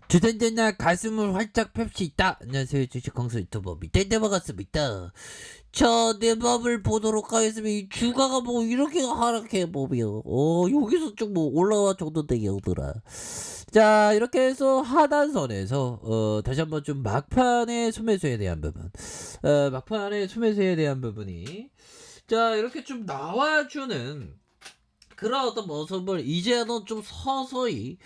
주전자나 가슴을 활짝 펼 수 있다. 안녕하세요. 주식 강수 유튜버 밑에대박 같습니다. 자, 내 맘을 보도록 하겠습니다. 이 주가가 뭐 이렇게 하락해 보면, 여기서 좀 뭐 올라와 정도되게 오더라. 자, 이렇게 해서 하단선에서, 다시 한번 좀 막판의 소매수에 대한 부분, 막판의 소매수에 대한 부분이, 자, 이렇게 좀 나와주는 그런 어떤 모습을 이제는 좀 서서히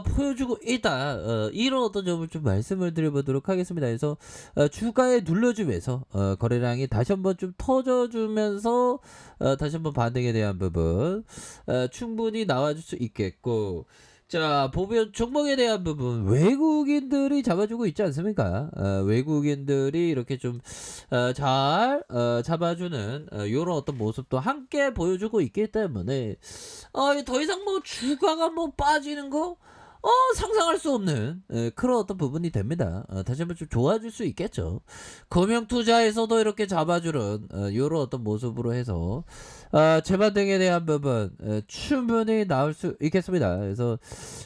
보여주고 있다. 이런 어떤 점을 좀 말씀을 드려보도록 하겠습니다. 그래서 주가에 눌러주면서 거래량이 다시 한번 좀 터져주면서 다시 한번 반등에 대한 부분 충분히 나와줄 수 있겠고, 자, 보면 종목에 대한 부분 외국인들이 잡아주고 있지 않습니까? 외국인들이 이렇게 좀 잘 잡아주는 요런 어떤 모습도 함께 보여주고 있기 때문에 더 이상 뭐 주가가 뭐 빠지는 거 상상할 수 없는 그런 어떤 부분이 됩니다. 다시 한번 좀 좋아질 수 있겠죠. 금융투자에서도 이렇게 잡아주는 요런 어떤 모습으로 해서 재반등에 대한 부분 충분히 나올 수 있겠습니다. 그래서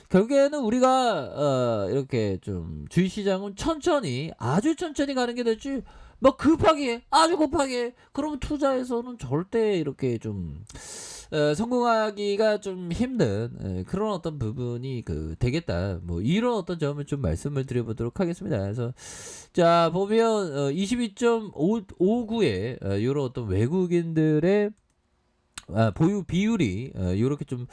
결국에는 우리가 이렇게 좀 주식시장은 천천히 아주 천천히 가는 게 될지 뭐 급하게 아주 급하게 그러면 투자에서는 절대 이렇게 좀 성공하기가 좀 힘든 그런 어떤 부분이 되겠다. 뭐 이런 어떤 점을 좀 말씀을 드려보도록 하겠습니다. 그래서 자 보면 22.59에 이런 어떤 외국인들의 보유 비율이 이렇게 좀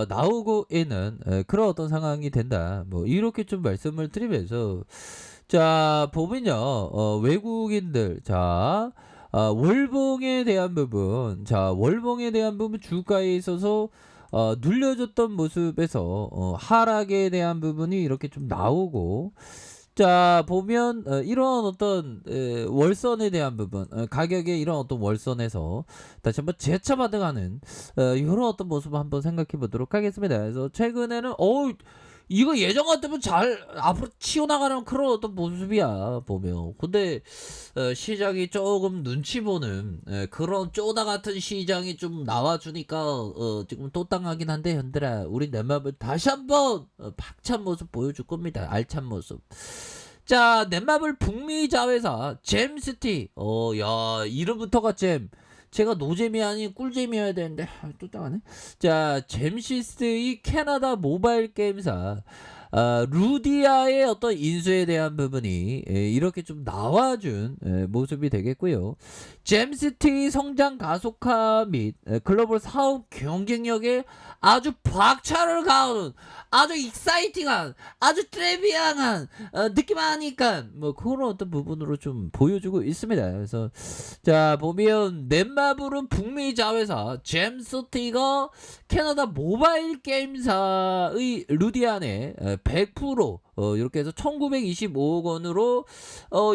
나오고 있는 그런 어떤 상황이 된다. 뭐 이렇게 좀 말씀을 드리면서 자 보면요 외국인들 자 월봉에 대한 부분 자 월봉에 대한 부분 주가에 있어서 눌려줬던 모습에서 하락에 대한 부분이 이렇게 좀 나오고 자 보면 이런 어떤 월선에 대한 부분 가격의 이런 어떤 월선에서 다시 한번 재차 반등하는 이런 어떤 모습을 한번 생각해 보도록 하겠습니다. 그래서 최근에는 이거 예전 같으면 잘 앞으로 치워나가는 그런 어떤 모습이야 보면. 근데 시장이 조금 눈치 보는 그런 쪼다 같은 시장이 좀 나와주니까 지금 또 땅하긴 한데 현들아 우리 내 맘을 다시 한번 박찬 모습 보여줄 겁니다. 알찬 모습. 자, 넷마블 북미 자회사 잼스티. 야, 이름부터가 잼. 제가 노잼이 아닌 꿀잼이어야 되는데 또 따가네. 자, 잼시스의 캐나다 모바일 게임사 루디아의 어떤 인수에 대한 부분이 이렇게 좀 나와준 모습이 되겠고요. 잼스티 성장 가속화 및 글로벌 사업 경쟁력에 아주 박차를 가하는 아주 익사이팅한 아주 트레비앙한 느낌 하니까 뭐 그런 어떤 부분으로 좀 보여주고 있습니다. 그래서 자 보면 넷마블은 북미 자회사 잼스티가 캐나다 모바일 게임사의 루디안에 100% 이렇게 해서 1925억 원으로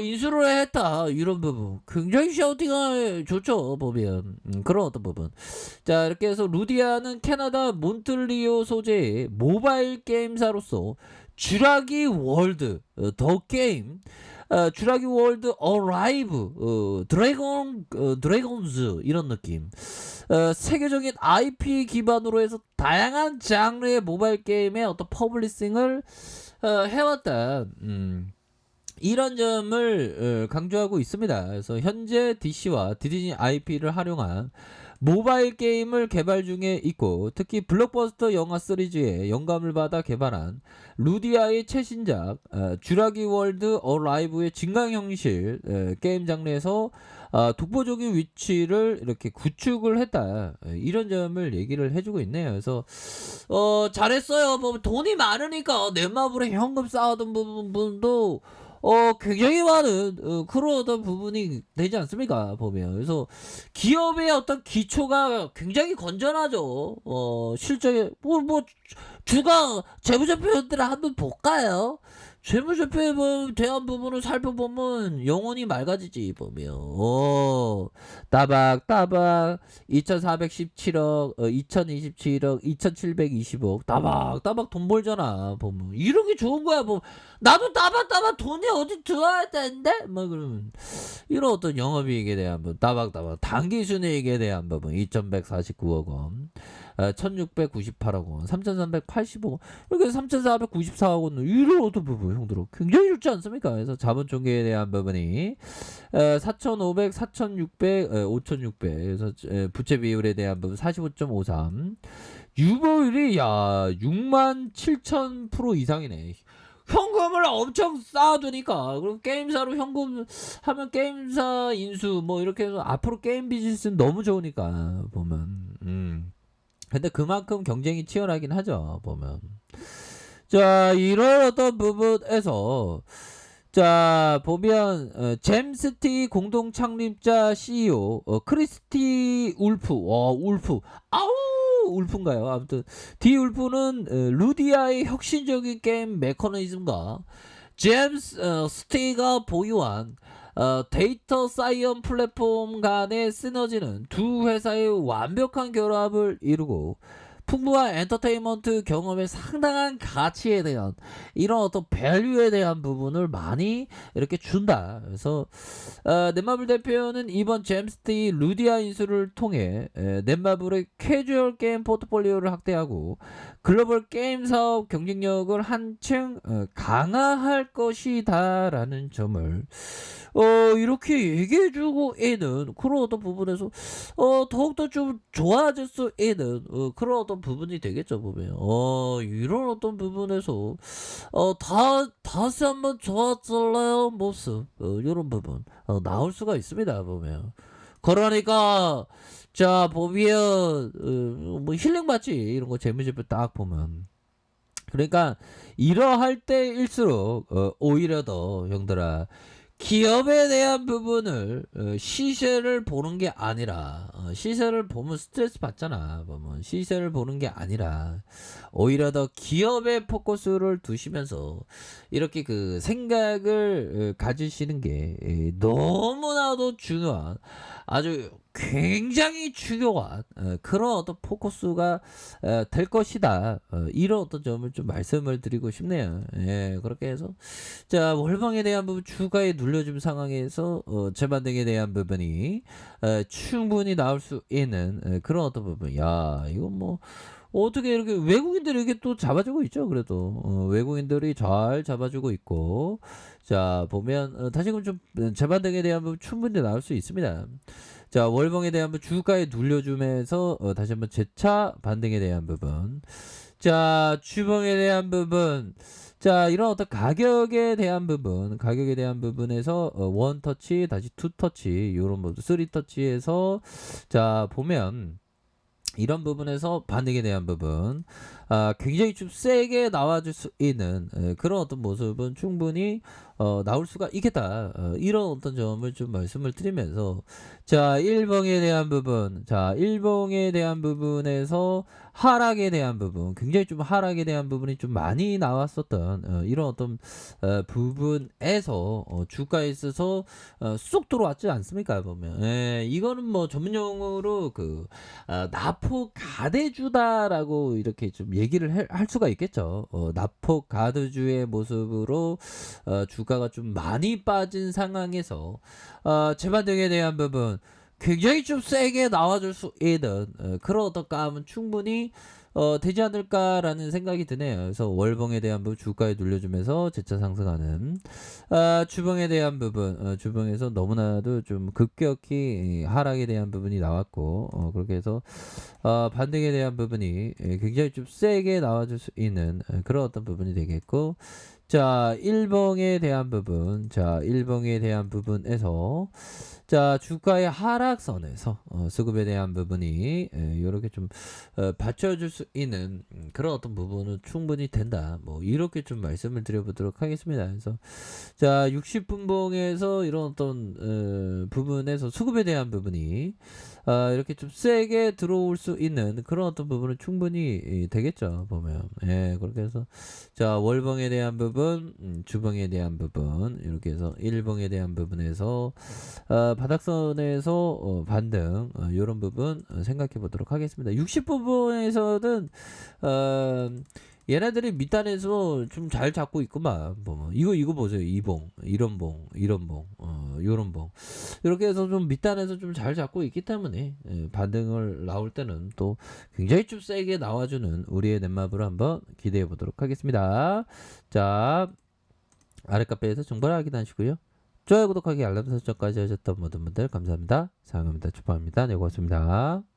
인수를 했다. 이런 부분 굉장히 샤우팅이 좋죠 보면 그런 어떤 부분. 자 이렇게 해서 루디아는 캐나다 몬트리올 소재의 모바일 게임사로서 쥬라기 월드 더 게임 쥬라기 월드 어라이브 드래곤즈 이런 느낌 세계적인 IP 기반으로 해서 다양한 장르의 모바일 게임의 어떤 퍼블리싱을 해왔다. 이런 점을 강조하고 있습니다. 그래서 현재 DC와 디즈니 IP를 활용한 모바일 게임을 개발 중에 있고 특히 블록버스터 영화 시리즈에 영감을 받아 개발한 루디아의 최신작 쥬라기 월드 어라이브의 증강현실 게임 장르에서 독보적인 위치를 이렇게 구축을 했다. 이런 점을 얘기를 해주고 있네요. 그래서 잘했어요. 뭐 돈이 많으니까 넷마블에 현금 쌓아둔 부분도 굉장히 많은 그런 어떤 부분이 되지 않습니까 보면. 그래서 기업의 어떤 기초가 굉장히 건전하죠. 실적에 뭐 주가 재무제표들을 한번 볼까요? 재무제표에 대한 부분을 살펴보면 영혼이 맑아지지 보면. 따박따박 2417억 2027억 2720억 따박따박 돈 벌잖아 보면. 이런 게 좋은 거야 뭐. 나도 따박따박 돈이 어디 들어야 되는데 뭐 그러면 이런 어떤 영업이익에 대한 부분 따박따박 당기순이익에 대한 부분 2149억 원 1698억 원, 3380억 원, 이렇게 3494억 원, 이런 어떤 부분 형들은 굉장히 좋지 않습니까? 그래서 자본 총계에 대한 부분이 4500, 4600, 5600, 그래서 부채 비율에 대한 부분 45.53, 유보율이 야 67,000% 이상이네. 현금을 엄청 쌓아두니까. 그리고 게임사로 현금 하면 게임사 인수 뭐 이렇게 해서 앞으로 게임 비즈니스는 너무 좋으니까 보면. 근데 그만큼 경쟁이 치열하긴 하죠 보면. 자, 이런 어떤 부분에서 자 보면 잼스티 공동 창립자 CEO 크리스티 울프, 울프, 아우 울프인가요? 아무튼 디 울프는 루디아의 혁신적인 게임 메커니즘과 제임스 스티가 보유한 데이터 사이언 플랫폼 간의 시너지는 두 회사의 완벽한 결합을 이루고 풍부한 엔터테인먼트 경험의 상당한 가치에 대한 이런 어떤 밸류에 대한 부분을 많이 이렇게 준다. 그래서 넷마블 대표는 이번 잼스티 루디아 인수를 통해 넷마블의 캐주얼 게임 포트폴리오를 확대하고 글로벌 게임 사업 경쟁력을 한층 강화할 것이다 라는 점을 이렇게 얘기해주고 있는 그런 어떤 부분에서 더욱더 좀 좋아질 수 있는 그런 어떤 부분이 되겠죠 보면. 이런 어떤 부분에서 다시 한번 좋아질래요 모습, 이런 부분 나올 수가 있습니다 보면. 그러니까 자 보면 뭐 힐링 받지 이런 거 재무제표 딱 보면. 그러니까 이러할 때일수록 오히려 더 형들아 기업에 대한 부분을 시세를 보는 게 아니라 시세를 보면 스트레스 받잖아. 보면 시세를 보는 게 아니라 오히려 더 기업에 포커스를 두시면서 이렇게 그 생각을 가지시는 게 너무나도 중요한, 아주 굉장히 중요한 그런 어떤 포커스가 될 것이다. 이런 어떤 점을 좀 말씀을 드리고 싶네요. 예, 그렇게 해서 자 월방에 대한 부분 추가에 눌려준 상황에서 재반등에 대한 부분이 충분히 나올 수 있는 그런 어떤 부분. 야 이건 뭐 어떻게 이렇게 외국인들이 이렇게 또 잡아주고 있죠. 그래도 외국인들이 잘 잡아주고 있고, 자 보면 다시금 좀 재반등에 대한 부분 충분히 나올 수 있습니다. 자 월봉에 대한 부분 주가에 눌려주면서 다시 한번 재차 반등에 대한 부분. 자 주봉에 대한 부분. 자 이런 어떤 가격에 대한 부분에서 원터치 다시 투터치 요런 부분 3터치에서 자 보면 이런 부분에서 반등에 대한 부분 굉장히 좀 세게 나와줄 수 있는 그런 어떤 모습은 충분히 나올 수가 있겠다. 이런 어떤 점을 좀 말씀을 드리면서 자 일봉에 대한 부분, 자 일봉에 대한 부분에서 하락에 대한 부분, 굉장히 좀 하락에 대한 부분이 좀 많이 나왔었던 이런 어떤 부분에서 주가에 있어서 쏙 들어왔지 않습니까 보면. 이거는 뭐 전문용어로 그 나포 가대주다라고 이렇게 좀 얘기를 할 수가 있겠죠. 나포 가드주의 모습으로 주가가 좀 많이 빠진 상황에서 재반등에 대한 부분 굉장히 좀 세게 나와줄 수 있는 그런 어떤 감은 충분히 되지 않을까라는 생각이 드네요. 그래서 월봉에 대한 부분 주가에 눌려주면서 재차 상승하는 주봉에 대한 부분, 주봉에서 너무나도 좀 급격히 하락에 대한 부분이 나왔고 그렇게 해서 반등에 대한 부분이 굉장히 좀 세게 나와줄 수 있는 그런 어떤 부분이 되겠고, 자 일봉에 대한 부분, 자 일봉에 대한 부분에서 자 주가의 하락선에서 수급에 대한 부분이 이렇게 좀 받쳐줄 수 있는 그런 어떤 부분은 충분히 된다. 뭐 이렇게 좀 말씀을 드려보도록 하겠습니다. 그래서 자 60분봉에서 이런 어떤 부분에서 수급에 대한 부분이 이렇게 좀 세게 들어올 수 있는 그런 어떤 부분은 충분히 되겠죠 보면. 그렇게 해서 자 월봉에 대한 부분, 주봉에 대한 부분, 이렇게 해서 일봉에 대한 부분에서 바닥선에서 반등 이런 부분 생각해 보도록 하겠습니다. 60부분에서는 얘네들이 밑단에서 좀 잘 잡고 있구만. 뭐 이거 보세요. 이봉, 이런 봉, 이런 봉, 요런 봉. 이렇게 해서 좀 밑단에서 좀 잘 잡고 있기 때문에 반등을 나올 때는 또 굉장히 좀 세게 나와주는 우리의 넷마블을 한번 기대해 보도록 하겠습니다. 자, 아랫카페에서 정보를 확인하시고요. 좋아요, 구독하기, 알람 설정까지 하셨던 모든 분들 감사합니다. 사랑합니다. 축복합니다. 네, 고맙습니다.